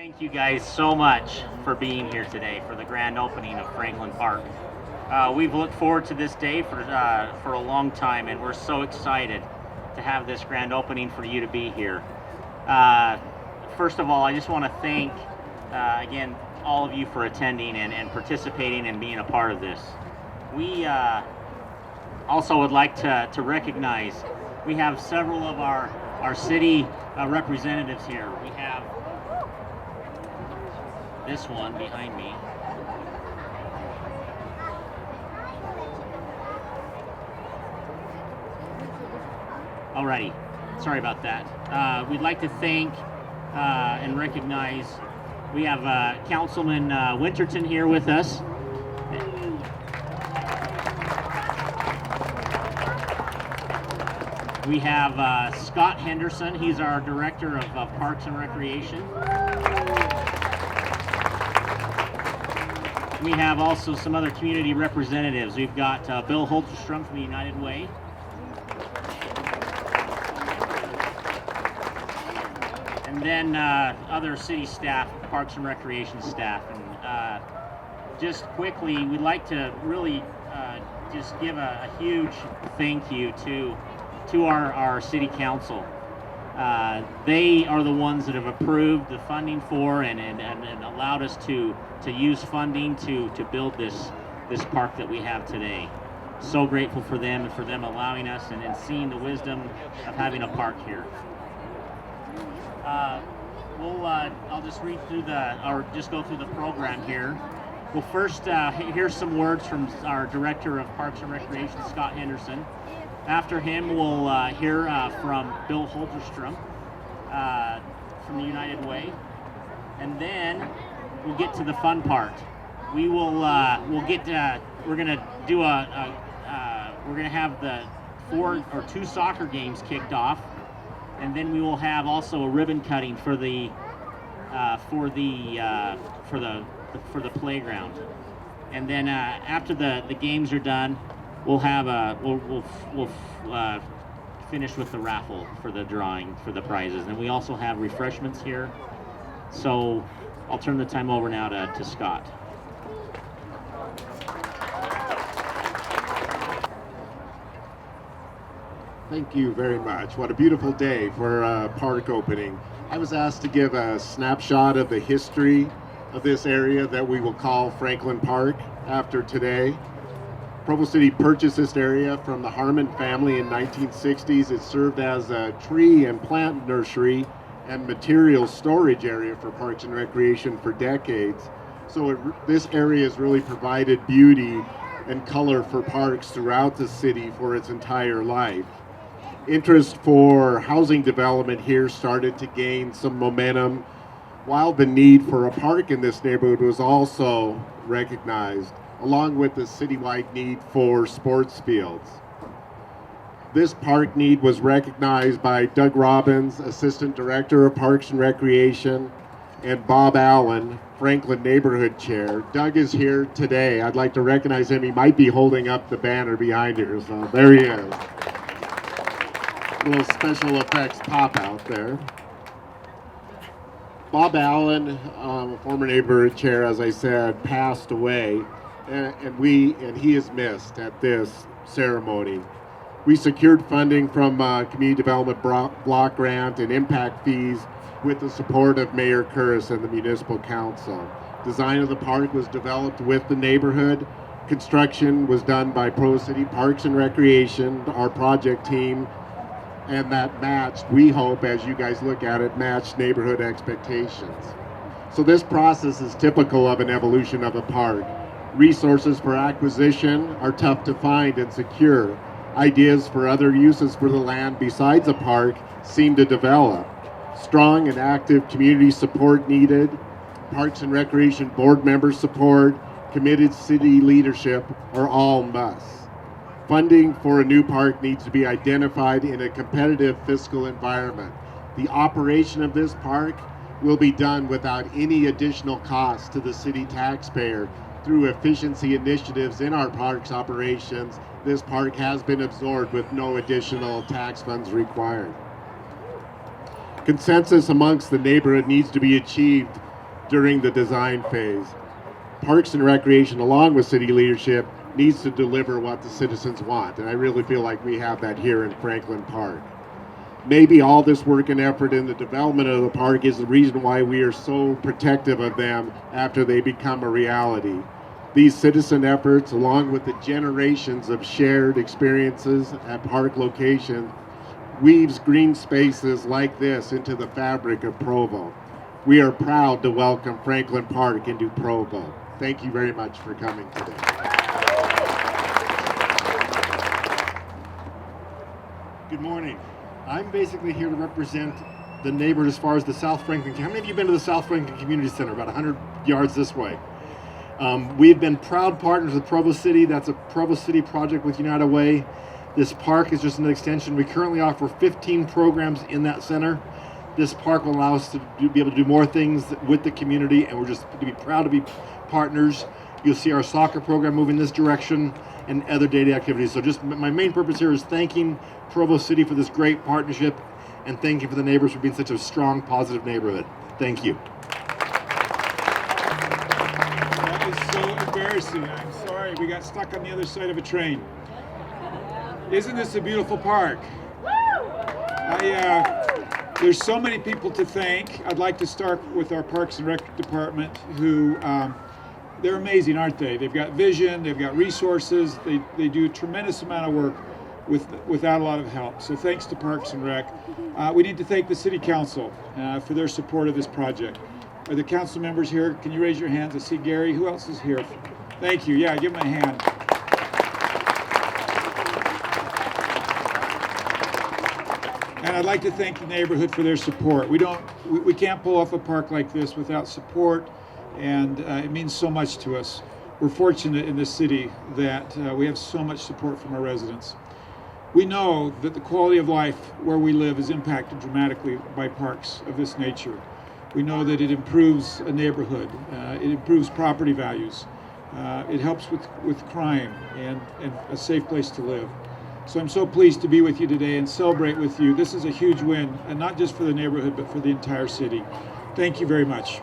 Thank you guys so much for being here today for the grand opening of Franklin Park. We've looked forward to this day for a long time, and we're so excited to have this grand opening for you to be here. First of all, I just want to thank again all of you for attending and participating and being a part of this. We also would like to recognize we have several of our city representatives here. We have this one behind me. Alrighty, sorry about that. We'd like to thank and recognize, we have Councilman Winterton here with us. We have Scott Henderson, he's our Director of Parks and Recreation. We have also some other community representatives. We've got Bill Holterstrom from the United Way. And then other city staff, Parks and Recreation staff. And just quickly, we'd like to really just give a huge thank you to our city council. They are the ones that have approved the funding for and allowed us to use funding to build this park that we have today. So grateful for them and for them allowing us and seeing the wisdom of having a park here. I'll just read through just go through the program here. Well, first, here's some words from our Director of Parks and Recreation, Scott Henderson. After him, we'll hear from Bill Holterstrom from the United Way, and then we'll get to the fun part. We're gonna do we're gonna have the 2 soccer games kicked off, and then we will have also a ribbon cutting for the playground. And then after the games are done, we'll have we'll finish with the raffle for the drawing for the prizes, and we also have refreshments here. So I'll turn the time over now to Scott. Thank you very much. What a beautiful day for a park opening. I was asked to give a snapshot of the history of this area that we will call Franklin Park after today. Provo City purchased this area from the Harmon family in 1960s. It served as a tree and plant nursery and material storage area for Parks and Recreation for decades. So this area has really provided beauty and color for parks throughout the city for its entire life. Interest for housing development here started to gain some momentum, while the need for a park in this neighborhood was also recognized, along with the citywide need for sports fields. This park need was recognized by Doug Robbins, Assistant Director of Parks and Recreation, and Bob Allen, Franklin Neighborhood Chair. Doug is here today. I'd like to recognize him. He might be holding up the banner behind here, so there he is. Little special effects pop out there. Bob Allen, former neighborhood chair, as I said, passed away, and he is missed at this ceremony. We secured funding from Community Development Block Grant and impact fees with the support of Mayor Curris and the Municipal Council. Design of the park was developed with the neighborhood. Construction was done by Provo City Parks and Recreation, our project team, and that matched, we hope, as you guys look at it, matched neighborhood expectations. So this process is typical of an evolution of a park. Resources for acquisition are tough to find and secure. Ideas for other uses for the land besides a park seem to develop. Strong and active community support needed. Parks and Recreation board member support, committed city leadership are all musts. Funding for a new park needs to be identified in a competitive fiscal environment. The operation of this park will be done without any additional cost to the city taxpayer through efficiency initiatives in our parks operations. This park has been absorbed with no additional tax funds required. Consensus amongst the neighborhood needs to be achieved during the design phase. Parks and Recreation, along with city leadership, needs to deliver what the citizens want, and I really feel like we have that here in Franklin Park. Maybe all this work and effort in the development of the park is the reason why we are so protective of them after they become a reality. These citizen efforts, along with the generations of shared experiences at park locations, weaves green spaces like this into the fabric of Provo. We are proud to welcome Franklin Park into Provo. Thank you very much for coming today. Good morning. I'm basically here to represent the neighborhood as far as the South Franklin. How many of you have been to the South Franklin Community Center, about 100 yards this way? We've been proud partners with Provo City. That's a Provo City project with United Way. This park is just an extension. We currently offer 15 programs in that center. This park will allow us to be able to do more things with the community, and we're just to be proud to be partners. You'll see our soccer program move in this direction and other daily activities. So just my main purpose here is thanking Provo City for this great partnership, and thank you for the neighbors for being such a strong, positive neighborhood. Thank you. That is so embarrassing. I'm sorry. We got stuck on the other side of a train. Isn't this a beautiful park? There's so many people to thank. I'd like to start with our Parks and Rec department, who they're amazing, aren't they? They've got vision, they've got resources, they do a tremendous amount of work without a lot of help. So thanks to Parks and Rec. We need to thank the City Council for their support of this project. Are the council members here? Can you raise your hands? I see Gary. Who else is here? Thank you. Yeah, give them a hand. And I'd like to thank the neighborhood for their support. We can't pull off a park like this without support, and it means so much to us. We're fortunate in this city that we have so much support from our residents. We know that the quality of life where we live is impacted dramatically by parks of this nature. We know that it improves a neighborhood, it improves property values, it helps with crime and a safe place to live. So I'm so pleased to be with you today and celebrate with you. This is a huge win, and not just for the neighborhood, but for the entire city. Thank you very much.